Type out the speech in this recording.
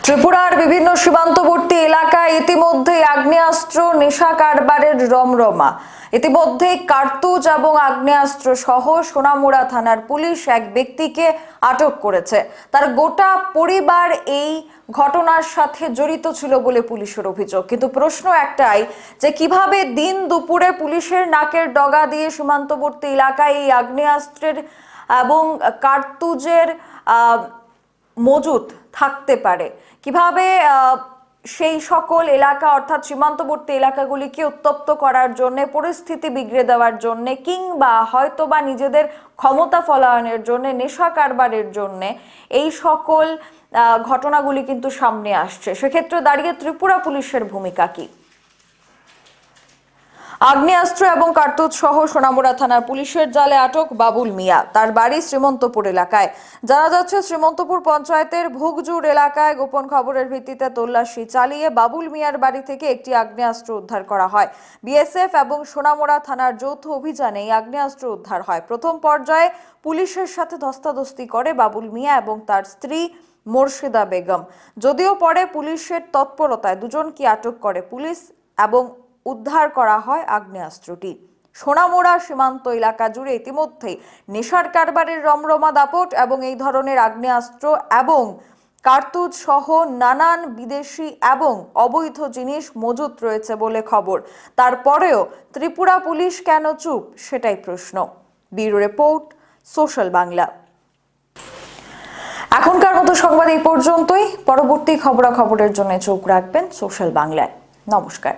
ত্রিপুরার বিভিন্ন সীমান্তবর্তী এলাকায় ইতিমধ্যে আগ্নেয়াস্ত্র নেশা কারবারের রমরমা। ইতিমধ্যে কার্তুজ এবং আগ্নেয়াস্ত্র সহ সোনামুড়া থানার পুলিশ এক ব্যক্তিকে আটক করেছে। তার গোটা পরিবার এই ঘটনার সাথে জড়িত ছিল বলে পুলিশের অভিযোগ। কিন্তু প্রশ্ন একটাই যে কিভাবে দিন দুপুরে পুলিশের নাকের ডগা দিয়ে সীমান্তবর্তী এলাকায় এই আগ্নেয়াস্ত্রের এবং কার্তুজের মজুত থাকতে পারে, কিভাবে সেই সকল এলাকা অর্থাৎ সীমান্তবর্তী এলাকাগুলিকে উত্তপ্ত করার জন্য, পরিস্থিতি বিগড়ে দেওয়ার জন্য কিংবা হয়তোবা নিজেদের ক্ষমতা ফলায়নের জন্য, নেশা কারবারের জন্য এই সকল ঘটনাগুলি কিন্তু সামনে আসছে। সেক্ষেত্রে দাঁড়িয়ে ত্রিপুরা পুলিশের ভূমিকা কি? আগ্নেয়াস্ত্র এবং কার্তুজ সহ সোনামুড়া থানার পুলিশের জালে আটক বাবুল মিয়া। তার বাড়ি শ্রীমন্তপুর এলাকায়। জানা যাচ্ছে শ্রীমন্তপুর পঞ্চায়েতের ভুগজুর এলাকায় গোপন খবরের ভিত্তিতে তল্লাশি চালিয়ে বাবুল মিয়ার বাড়ি থেকে একটি আগ্নেয়াস্ত্র উদ্ধার করা হয়। বিএসএফ এবং সোনামুড়া থানার যৌথ অভিযানে এই আগ্নেয়াস্ত্র উদ্ধার হয়। প্রথম পর্যায়ে পুলিশের সাথে ধস্তাধস্তি করে বাবুল মিয়া এবং তার স্ত্রী মোর্শেদা বেগম। যদিও পরে পুলিশের তৎপরতায় দুজনকে আটক করে পুলিশ এবং উদ্ধার করা হয় আগ্নেয়াস্ত্রটি। সোনামুড়া সীমান্ত এলাকা জুড়ে ইতিমধ্যেই নেশার কারবারের রমরমা দাপট এবং এই ধরনের আগ্নেয়াস্ত্র এবং কার্তুজ সহ নানান বিদেশি এবং অবৈধ জিনিস মজুত রয়েছে বলে খবর। তারপরেও ত্রিপুরা পুলিশ কেন চুপ, সেটাই প্রশ্ন। Bureau report, social Bangla. এখনকার মতো সংবাদ এই পর্যন্তই। পরবর্তী খবরাখবরের জন্য চোখ রাখবেন সোশ্যাল বাংলায়। নমস্কার।